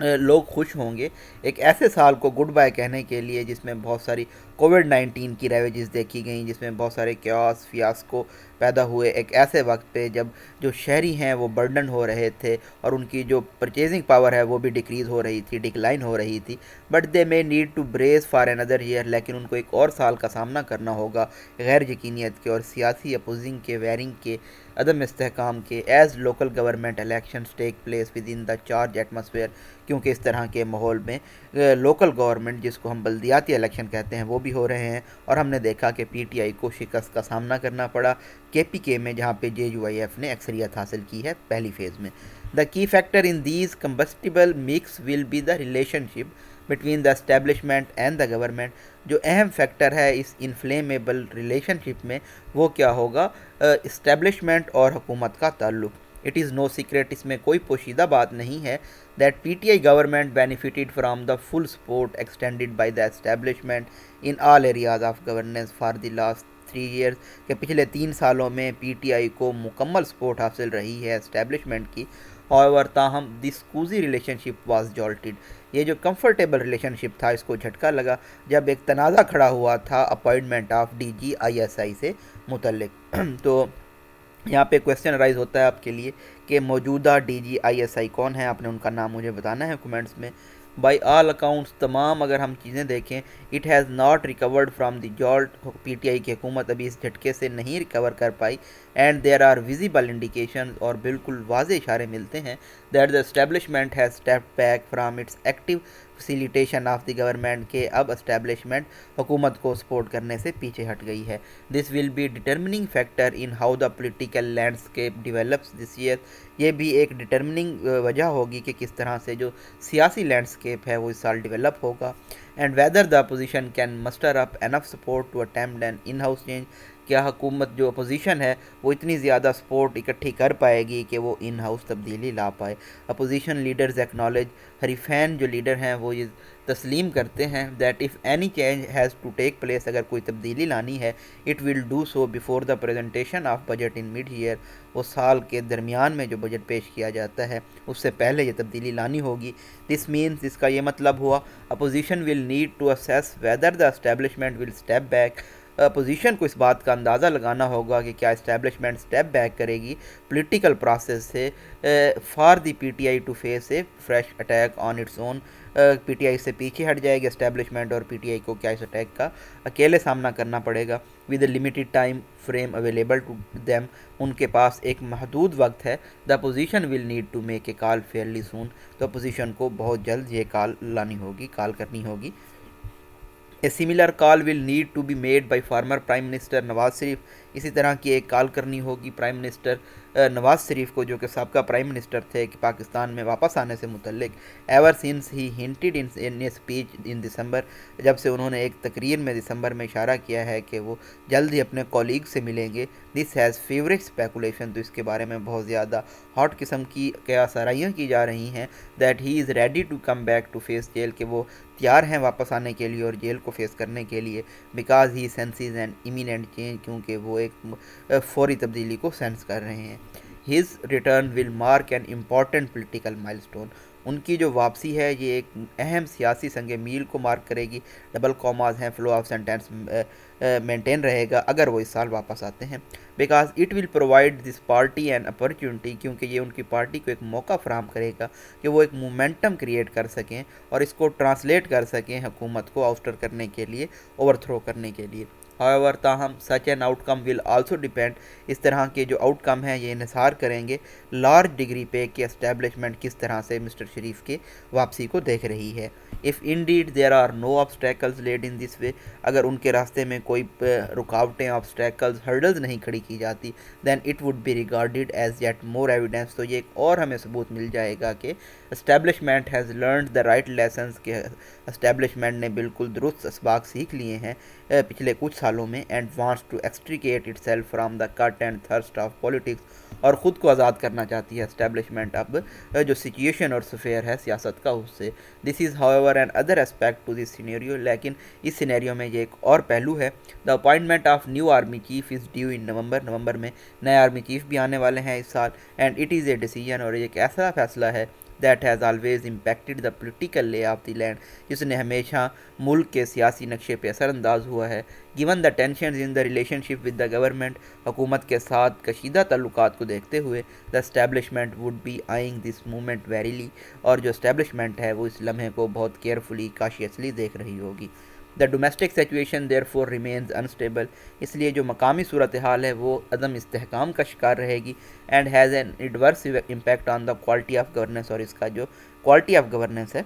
لوگ خوش ہوں گے ایک ایسے سال کو گڈ بائی کہنے کے لیے جس میں بہت ساری کووڈ-19 کی ریویجز دیکھی گئیں، جس میں بہت سارے کیوس فیاسکو پیدا ہوئے ایک ایسے وقت پہ جب جو شہری ہیں وہ برڈن ہو رہے تھے اور ان کی جو پرچیزنگ پاور ہے وہ بھی ڈیکریز ہو رہی تھی، ڈکلائن ہو رہی تھی. But they may need to brace for another year, لیکن ان کو ایک اور سال کا سامنا کرنا ہوگا غیر یقینیت کے اور سیاسی اپوزنگ کے، ویرنگ کے، عدم استحکام کے، as local government elections take place with in the charge atmosphere, کیونکہ اس طرح کے ماحول میں لوکل گورنمنٹ جس کو ہم بلدیاتی الیکشن کہتے ہیں وہ بھی ہو رہے ہیں. اور ہم نے دیکھا کہ پی ٹی آئی کو شکست کا سامنا کرنا پڑا کے پی کے میں، جہاں پہ جے یو آئی ایف نے اکثریت حاصل کی ہے پہلی فیز میں. The key factor in these combustible mix will be the relationship between the establishment and the government. جو اہم فیکٹر ہے اس انفلیمیبل ریلیشن شپ میں وہ کیا ہوگا؟ اسٹیبلشمنٹ اور حکومت کا تعلق. اٹ از نو سیکریٹ، اس میں کوئی پوشیدہ بات نہیں ہے that PTI government benefited from the full support extended by the establishment in all areas of governance for the last 3 years، کہ پچھلے 3 سالوں میں پی ٹی آئی کو مکمل سپورٹ حاصل رہی ہے اسٹیبلشمنٹ کی. however تاہم دس کوزی ریلیشن شپ واز جالٹڈ، یہ جو کمفرٹیبل ریلیشن شپ تھا اس کو جھٹکا لگا جب ایک تنازع کھڑا ہوا تھا appointment of D G I S I سے متعلق. تو یہاں پہ کویسچن رائز ہوتا ہے آپ کے لیے کہ موجودہ ڈی جی آئی ایس آئی کون ہے؟ آپ نے ان کا نام مجھے بتانا ہے کومنٹس میں. بائی آل اکاؤنٹس تمام اگر ہم چیزیں دیکھیں it has not recovered from the jolt, P T I کی حکومت ابھی اس جھٹکے سے نہیں ریکور کر پائی. And there are visible indication, اور بالکل واضح اشارے ملتے ہیں that the establishment has step back from its active facilitation of the government, کے اب اسٹیبلشمنٹ حکومت کو سپورٹ کرنے سے پیچھے ہٹ گئی ہے. This will be determining factor in how the political landscape develops this year, یہ بھی ایک ڈٹرمننگ وجہ ہوگی کہ کس طرح سے جو سیاسی لینڈسکیپ ہے وہ اس سال ڈیولپ ہوگا. And whether the opposition can muster up enough support to attempt an in house change, کیا حکومت جو اپوزیشن ہے وہ اتنی زیادہ سپورٹ اکٹھی کر پائے گی کہ وہ ان ہاؤس تبدیلی لا پائے. اپوزیشن لیڈرز ایکنالج، حریفین جو لیڈر ہیں وہ یہ تسلیم کرتے ہیں that if any change has to take place, اگر کوئی تبدیلی لانی ہے it will do so before the presentation of budget in mid year, وہ سال کے درمیان میں جو بجٹ پیش کیا جاتا ہے اس سے پہلے یہ تبدیلی لانی ہوگی. دس مینس، اس کا یہ مطلب ہوا opposition will need to assess whether the establishment will step back. Opposition کو اس بات کا اندازہ لگانا ہوگا کہ کیا اسٹیبلشمنٹ اسٹیپ بیک کرے گی پولیٹیکل پروسیس سے for the P T I to face a fresh attack on its own. P T I سے پیچھے ہٹ جائے گی اسٹیبلشمنٹ اور پی ٹی آئی کو کیا اس اٹیک کا اکیلے سامنا کرنا پڑے گا with a limited time frame available to them, ان کے پاس ایک محدود وقت ہے. The opposition will need to make a call fairly soon, تو اپوزیشن کو بہت جلد یہ کال لانی ہوگی، کال کرنی ہوگی. A similar call will need to be made by former prime minister Nawaz Sharif, اسی طرح کی ایک کال کرنی ہوگی پرائم منسٹر نواز شریف کو جو کہ سابقہ پرائم منسٹر تھے کہ پاکستان میں واپس آنے سے متعلق. Ever since he hinted in a speech in December, جب سے انہوں نے ایک تقریر میں دسمبر میں اشارہ کیا ہے کہ وہ جلد ہی اپنے کولیگ سے ملیں گے. دس ہیز فیوریٹ اسپیکولیشن، تو اس کے بارے میں بہت زیادہ ہاٹ قسم کی قیاس آرائیاں کی جا رہی ہیں that he is ready to come back to face jail, کہ وہ تیار ہیں واپس آنے کے لیے اور جیل کو فیس کرنے کے لیے. Because he senses an imminent change, کیونکہ وہ ایک فوری تبدیلی کو سینس کر رہے ہیں. His return will mark an important political مائل اسٹون، ان کی جو واپسی ہے یہ ایک اہم سیاسی سنگ میل کو مارک کرے گی. ڈبل کوماز ہیں، فلو آف سینٹینس مینٹین رہے گا اگر وہ اس سال واپس آتے ہیں. Because it will provide this party an opportunity, کیونکہ یہ ان کی پارٹی کو ایک موقع فراہم کرے گا کہ وہ ایک مومنٹم کریٹ کر سکیں اور اس کو ٹرانسلیٹ کر سکیں حکومت کو آؤسٹر کرنے کے لیے، اوور تھرو کرنے کے لیے. however تاہم such an outcome will also depend, اس طرح کے جو آؤٹ کم ہیں یہ انحصار کریں گے لارج ڈگری پہ کہ اسٹیبلشمنٹ کس طرح سے مسٹر شریف کے واپسی کو دیکھ رہی ہے. If indeed there are no obstacles laid in this way, اگر ان کے راستے میں کوئی رکاوٹیں، آبسٹیکلز، ہرڈلز نہیں کھڑی کی جاتی، then it would be regarded as yet more evidence, تو یہ ایک اور ہمیں ثبوت مل جائے گا کہ establishment has learned the right lessons, کہ اسٹیبلشمنٹ نے بالکل درست اسباق سیکھ لیے ہیں پچھلے کچھ سالوں میں. And wants to extricate itself from the cut and thrust of politics, اور خود کو آزاد کرنا چاہتی ہے اسٹیبلشمنٹ اب جو سچویشن اور سفیر ہے سیاست کا اس سے. This is however another aspect to this scenario, لیکن اس سینیریو میں یہ ایک اور پہلو ہے. The appointment of new army chief is due in November میں نئے آرمی چیف بھی آنے والے ہیں اس سال. And it is a decision, اور ایک ایسا فیصلہ ہے that has always impacted the political lay of the land, جس نے ہمیشہ ملک کے سیاسی نقشے پہ اثر انداز ہوا ہے. Given the tensions in the relationship with the government, حکومت کے ساتھ کشیدہ تعلقات کو دیکھتے ہوئے the establishment would be eyeing this moment warily, اور جو اسٹیبلشمنٹ ہے وہ اس لمحے کو بہت کیئرفلی کاشیسلی دیکھ رہی ہوگی. The domestic situation therefore remains unstable, اس لیے جو مقامی صورتحال ہے وہ عدم استحکام کا شکار رہے گی. And has an adverse impact on the quality of governance, اور اس کا جو کوالٹی آف گورننس ہے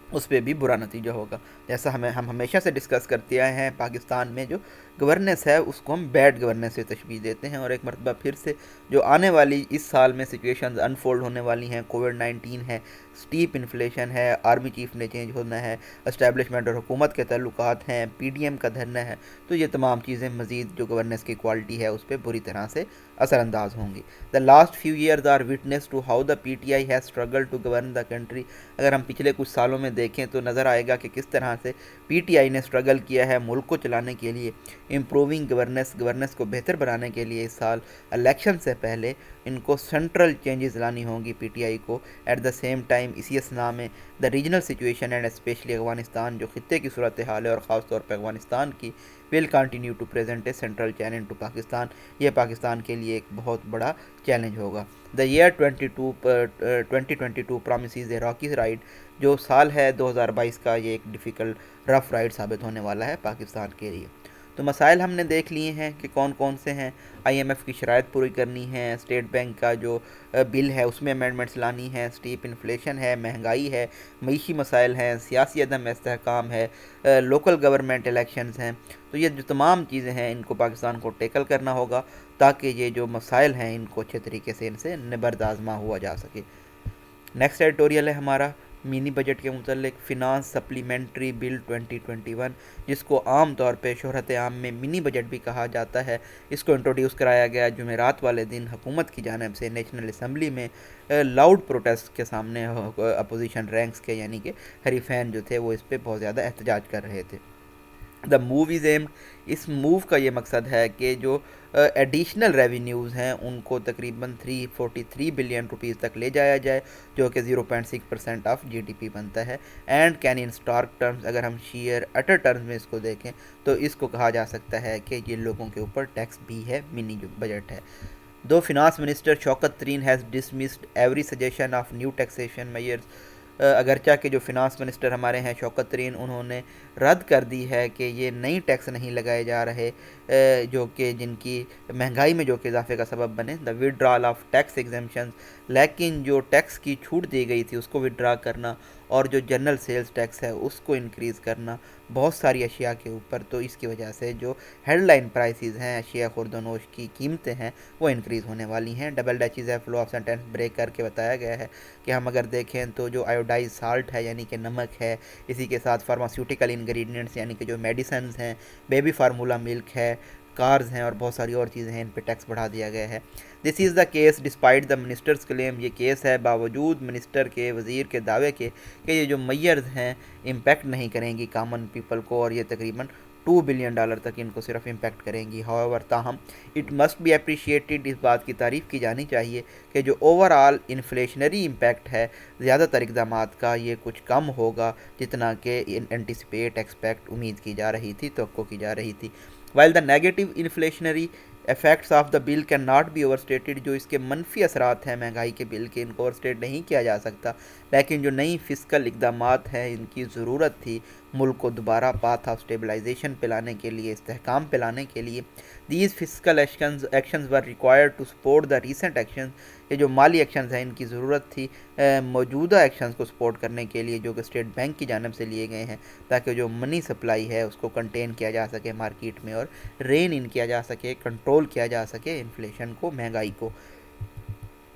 اس پہ بھی برا نتیجہ ہوگا. جیسا ہم ہمیشہ سے ڈسکس کرتے آئے ہیں، پاکستان میں جو گورننس ہے اس کو ہم بیڈ گورننس سے تشبیہ دیتے ہیں، اور ایک مرتبہ پھر سے جو آنے والی اس سال میں سچویشنز انفولڈ ہونے والی ہیں، کووڈ-19 ہے، سٹیپ انفلیشن ہے، آرمی چیف نے چینج ہونا ہے، اسٹیبلشمنٹ اور حکومت کے تعلقات ہیں، پی ڈی ایم کا دھرنا ہے، تو یہ تمام چیزیں مزید جو گورننس کی کوالٹی ہے اس پہ بری طرح سے اثر انداز ہوں گی. The last few years are witness to how the P T I has struggle to govern the country. اگر ہم پچھلے کچھ سالوں میں دیکھیں تو نظر آئے گا کہ کس طرح سے پی ٹی آئی نے اسٹرگل کیا ہے ملک کو چلانے کے لیے، امپروونگ گورننس کو بہتر بنانے کے لیے. اس سال الیکشن سے پہلے ان کو سینٹرل چینجز لانی ہوں گی پی ٹی آئی کو. ایٹ دا سیم ٹائم اسی اسنا میں the regional situation and especially Afghanistan, جو خطے کی صورتحال ہے اور خاص طور پہ افغانستان کی، will continue to present a central challenge to Pakistan. یہ پاکستان کے لیے ایک بہت بڑا چیلنج ہوگا. The year 2022 promises a rocky ride, جو سال ہے 2022 کا، یہ ایک ڈیفیکلٹ رف رائڈ ثابت ہونے والا ہے پاکستان کے لیے. تو مسائل ہم نے دیکھ لیے ہیں کہ کون کون سے ہیں. آئی ایم ایف کی شرائط پوری کرنی ہے، اسٹیٹ بینک کا جو بل ہے اس میں امینڈمنٹس لانی ہے، اسٹیپ انفلیشن ہے، مہنگائی ہے، معیشی مسائل ہیں، سیاسی عدم استحکام ہے، لوکل گورنمنٹ الیکشنز ہیں. تو یہ جو تمام چیزیں ہیں ان کو پاکستان کو ٹیکل کرنا ہوگا تاکہ یہ جو مسائل ہیں ان کو اچھے طریقے سے ان سے نبرد آزما ہوا جا سکے. نیکسٹ ایڈیٹوریل ہے ہمارا منی بجٹ کے متعلق، فنانس سپلیمنٹری بل 2021، جس کو عام طور پہ شہرت عام میں منی بجٹ بھی کہا جاتا ہے. اس کو انٹروڈیوس کرایا گیا جمعرات والے دن حکومت کی جانب سے نیشنل اسمبلی میں لاؤڈ پروٹیسٹ کے سامنے. اپوزیشن رینکس کے یعنی کہ حریفین جو تھے وہ اس پہ بہت زیادہ احتجاج کر رہے تھے. دا موو از ایمڈ، اس موو کا یہ مقصد ہے کہ جو ایڈیشنل ریونیوز ہیں ان کو تقریباً 343 بلین روپیز تک لے جایا جائے، جو کہ 0.6% آف جی ڈی پی بنتا ہے. And can in stark terms, اگر ہم شیئر اٹر ٹرمز میں اس کو دیکھیں تو اس کو کہا جا سکتا ہے کہ یہ لوگوں کے اوپر ٹیکس بھی ہے، منی جو بجٹ ہے. Though finance minister Shaukat Tarin has dismissed every suggestion of new taxation measures, اگرچہ کہ جو فنانس منسٹر ہمارے ہیں شوکت ترین، انہوں نے رد کر دی ہے کہ یہ نئی ٹیکس نہیں لگائے جا رہے جو کہ جن کی مہنگائی میں جو کہ اضافے کا سبب بنے. دا وڈرال آف ٹیکس ایگزمپشنز، لیکن جو ٹیکس کی چھوٹ دی گئی تھی اس کو وڈرا کرنا، اور جو جنرل سیلز ٹیکس ہے اس کو انکریز کرنا بہت ساری اشیاء کے اوپر. تو اس کی وجہ سے جو ہیڈ لائن پرائسز ہیں اشیاء خورد و نوش کی قیمتیں ہیں وہ انکریز ہونے والی ہیں. ڈبل ڈیچز ہے، فلو آف سینٹینس بریک کر کے بتایا گیا ہے کہ ہم اگر دیکھیں تو جو آیوڈائز سالٹ ہے یعنی کہ نمک ہے، اسی کے ساتھ فارماسیوٹیکل انگریڈینٹس یعنی کہ جو میڈیسنز ہیں، بیبی فارمولا ملک ہے، کارز ہیں اور بہت ساری اور چیزیں ہیں، ان پہ ٹیکس بڑھا دیا گیا ہے. This is the case despite the minister's claim, یہ کیس ہے باوجود منسٹر کے، وزیر کے دعوے کے کہ یہ جو میئرز ہیں امپیکٹ نہیں کریں گی کامن پیپل کو، اور یہ تقریباً $2 بلین تک ان کو صرف امپیکٹ کریں گی. ہاؤیور، تاہم اٹ مسٹ بی اپریشیٹڈ، اس بات کی تعریف کی جانی چاہیے کہ جو اوور آل انفلیشنری امپیکٹ ہے زیادہ تر اقدامات کا، یہ کچھ کم ہوگا جتنا کہ انٹیسپیٹ ایکسپیکٹ امید کی جا رہی تھی، توقع کی جا رہی تھی. while the negative inflationary effects of the bill can not be overstated، جو اس کے منفی اثرات ہیں مہنگائی کے بل کے ان کو اوورسٹیٹ نہیں کیا جا سکتا، لیکن جو نئی فسکل اقدامات ہیں ان کی ضرورت تھی ملک کو دوبارہ پاتھ آف اسٹیبلائزیشن پہ لانے کے لیے، استحکام پہ لانے کے لیے. These fiscal actions were required to support the recent actions, یہ جو مالی ایکشنز ہیں ان کی ضرورت تھی موجودہ ایکشنز کو سپورٹ کرنے کے لیے جو کہ اسٹیٹ بینک کی جانب سے لیے گئے ہیں، تاکہ جو منی سپلائی ہے اس کو کنٹین کیا جا سکے مارکیٹ میں، اور رین ان کیا جا سکے، کنٹرول کیا جا سکے انفلیشن کو، مہنگائی کو.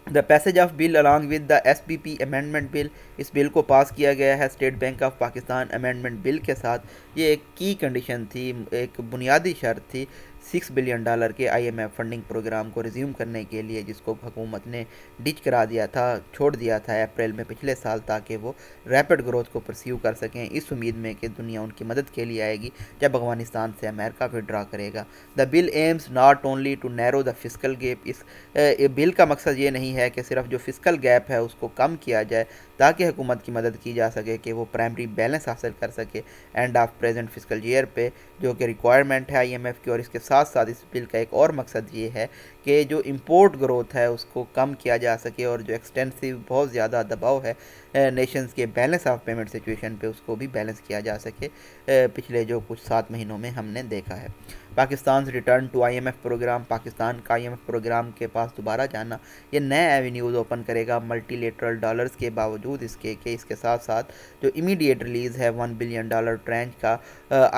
The passage of bill along with the S B P amendment bill, اس بل کو پاس کیا گیا ہے State Bank of Pakistan amendment bill کے ساتھ. یہ ایک کی کنڈیشن تھی، ایک بنیادی شرط تھی $6 بلین کے IMF فنڈنگ پروگرام کو ریزیوم کرنے کے لیے، جس کو حکومت نے ڈچ کرا دیا تھا، چھوڑ دیا تھا اپریل میں پچھلے سال، تاکہ وہ ریپڈ گروتھ کو پرسیو کر سکیں، اس امید میں کہ دنیا ان کی مدد کے لیے آئے گی جب افغانستان سے امریکہ وڈرا کرے گا۔ The bill aims not only to narrow the fiscal gap, اس بل کا مقصد یہ نہیں ہے کہ صرف جو فسکل گیپ ہے اس کو کم کیا جائے تاکہ حکومت کی مدد کی جا سکے کہ وہ پرائمری بیلنس حاصل کر سکے end of present fiscal year پہ، جو کہ ریکوائرمنٹ ہے IMF کی۔ اور اس کے ساتھ ساتھ اس بل کا ایک اور مقصد یہ ہے کہ جو امپورٹ گروتھ ہے اس کو کم کیا جا سکے، اور جو ایکسٹینسو بہت زیادہ دباؤ ہے نیشنز کے بیلنس آف پیمنٹ سچویشن پہ، اس کو بھی بیلنس کیا جا سکے۔ پچھلے جو کچھ 7 مہینوں میں ہم نے دیکھا ہے۔ Pakistan return to IMF programme, Pakistan کا IMF پروگرام کے پاس دوبارہ جانا یہ نئے ایونیوز اوپن کرے گا ملٹی لیٹرل ڈالرز کے باوجود اس کے کہ اس کے ساتھ ساتھ جو امیڈیٹ ریلیز ہے $1 بلین ٹرینچ کا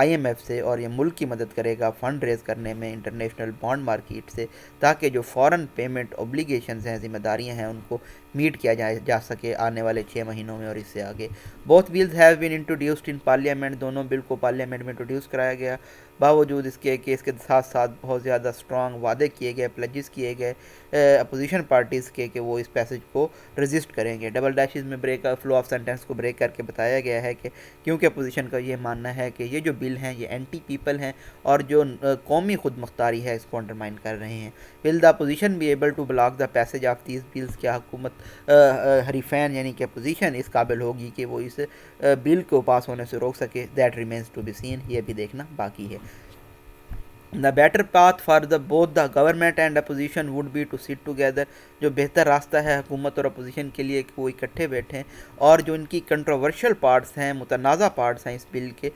IMF سے، اور یہ ملک کی مدد کرے گا فنڈ ریز کرنے میں انٹرنیشنل بانڈ مارکیٹ سے، تاکہ جو فورن پیمنٹ اوبلیگیشنز ہیں، ذمہ داریاں ہیں، ان کو میٹ کیا جا سکے آنے والے 6 مہینوں میں اور اس سے آگے۔ Both bills have been introduced in parliament, دونوں بل کو پارلیمنٹ میں انٹروڈیوس کرایا گیا، باوجود اس کے کہ اس کے ساتھ ساتھ بہت زیادہ اسٹرانگ وعدے کیے گئے، پلیجز کیے گئے اپوزیشن پارٹیز کے کہ وہ اس پیسج کو رجسٹ کریں گے۔ ڈبل ڈیشز میں بریک فلو آف سینٹینس کو بریک کر کے بتایا گیا ہے کہ کیونکہ اپوزیشن کا یہ ماننا ہے کہ یہ جو بل ہیں یہ اینٹی پیپل ہیں اور جو قومی خود مختاری ہے اس کو انڈرمائن کر رہے ہیں۔ Will the opposition be able to block the passage of these bills, کیا حکومت حریفین یعنی کہ اپوزیشن اس قابل ہوگی کہ وہ اس بل کو پاس ہونے سے روک سکے؟ That remains to be seen, یہ بھی دیکھنا باقی ہے۔ The better path for both the government and opposition would be to sit together، جو بہتر راستہ ہے حکومت اور اپوزیشن کے لیے کہ وہ اکٹھے بیٹھیں، اور جو ان کی کنٹروورشل پارٹس ہیں، متنازع پارٹس ہیں اس بل کے،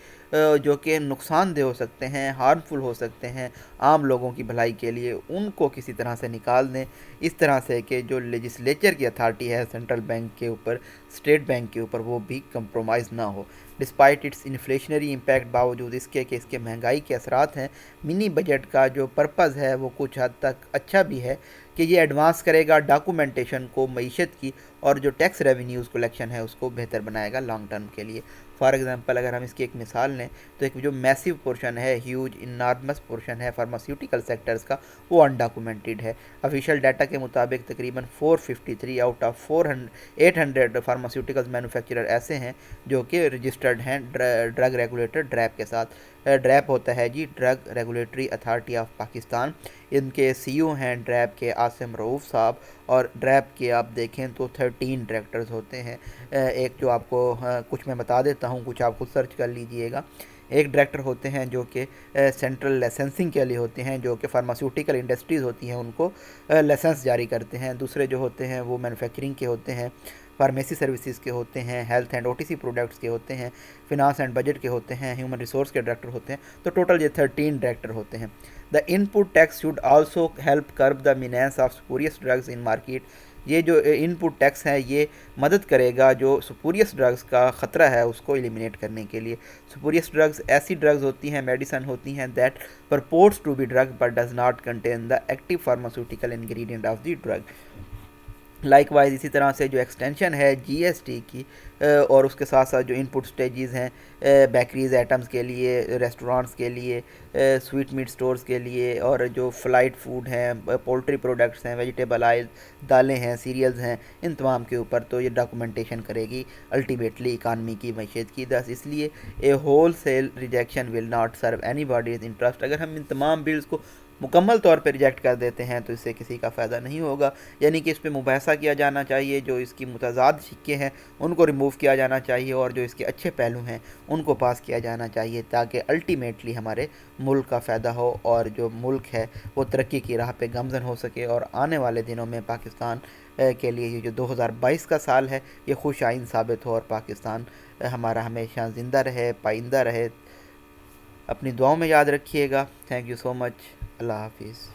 جو کہ نقصان دہ ہو سکتے ہیں، ہارمفل ہو سکتے ہیں عام لوگوں کی بھلائی کے لیے، ان کو کسی طرح سے نکال دیں، اس طرح سے کہ جو لیجسلیچر کی اتھارٹی ہے سینٹرل بینک کے اوپر، اسٹیٹ بینک کے اوپر، وہ بھی کمپرومائز نہ ہو۔ ڈسپائٹ اٹس انفلیشنری امپیکٹ، باوجود اس کے کہ اس کے مہنگائی کے اثرات ہیں، منی بجٹ کا جو پرپز ہے وہ کچھ حد تک اچھا بھی ہے کہ یہ ایڈوانس کرے گا ڈاکومنٹیشن کو معیشت کی، اور جو ٹیکس ریونیوز کلیکشن ہے اس کو بہتر بنائے گا لانگ ٹرم کے لیے۔ فار ایگزامپل اگر ہم اس کی ایک مثال لیں تو ایک جو میسیو پورشن ہے، ہیوج انارمس پورشن ہے فارماسیوٹیکل سیکٹرز کا، وہ انڈاکومنٹڈ ہے۔ آفیشیل ڈیٹا کے مطابق تقریباً 453 آؤٹ آف 800 فارماسیوٹیکل مینوفیکچرر ایسے ہیں جو کہ رجسٹرڈ ہیں ڈرگ ریگولیٹر ڈریپ کے ساتھ۔ ڈریپ ہوتا ہے جی Drug Regulatory Authority of Pakistan, ان کے CEO ہیں ڈریپ کے عاصم رؤوف صاحب، اور ڈریپ کے آپ دیکھیں تو 13 ڈائریکٹرز ہوتے ہیں۔ ایک جو آپ کو کچھ میں بتا دیتا ہوں، کچھ آپ خود سرچ کر لیجئے گا۔ ایک ڈائریکٹر ہوتے ہیں جو کہ سینٹرل لائسنسنگ کے لیے ہوتے ہیں، جو کہ فارماسیوٹیکل انڈسٹریز ہوتی ہیں ان کو لائسنس جاری کرتے ہیں۔ دوسرے جو ہوتے ہیں وہ مینوفیکچرنگ کے ہوتے ہیں، فارمیسی سروسز کے ہوتے ہیں، ہیلتھ اینڈ OTC پروڈکٹس کے ہوتے ہیں، فنانس اینڈ بجٹ کے ہوتے ہیں، ہیومن ریسورس کے ڈائریکٹر ہوتے ہیں۔ تو ٹوٹل یہ 13 ڈائریکٹر ہوتے ہیں۔ The input tax should also help curb the menace of spurious drugs in market, یہ جو ان پٹ ٹیکس ہے یہ مدد کرے گا جو سپوریس ڈرگز کا خطرہ ہے اس کو ایلیمینیٹ کرنے کے لیے۔ سپوریس ڈرگز ایسی ڈرگز ہوتی ہیں، میڈیسن ہوتی ہیں that purports to be drug but does not contain the active pharmaceutical ingredient of the drug. Likewise اسی طرح سے جو ایکسٹینشن ہے GST کی، اور اس کے ساتھ ساتھ جو ان پٹ سٹیجز ہیں بیکریز آئٹمز کے لیے، ریسٹورانٹس کے لیے، سویٹ میٹ سٹورز کے لیے، اور جو فلائٹ فوڈ ہیں، پولٹری پروڈکٹس ہیں، ویجیٹیبل آئل، دالیں ہیں، سیریلز ہیں، ان تمام کے اوپر تو یہ ڈاکومنٹیشن کرے گی الٹیمیٹلی اکانومی کی، معیشت کی۔ دس اس لیے a wholesale rejection will not serve anybody's interest, اگر ہم ان تمام بلز کو مکمل طور پہ ریجیکٹ کر دیتے ہیں تو اس سے کسی کا فائدہ نہیں ہوگا، یعنی کہ اس پہ مباحثہ کیا جانا چاہیے، جو اس کی متضاد سکے ہیں ان کو ریموو کیا جانا چاہیے، اور جو اس کے اچھے پہلو ہیں ان کو پاس کیا جانا چاہیے، تاکہ الٹیمیٹلی ہمارے ملک کا فائدہ ہو، اور جو ملک ہے وہ ترقی کی راہ پہ گامزن ہو سکے، اور آنے والے دنوں میں پاکستان کے لیے یہ جو 2022 کا سال ہے یہ خوش آئند ثابت ہو، اور پاکستان ہمارا ہمیشہ زندہ رہے، پائندہ رہے۔ اپنی دعاؤں میں یاد رکھیے گا۔ تھینک یو سو مچ۔ اللہ حافظ۔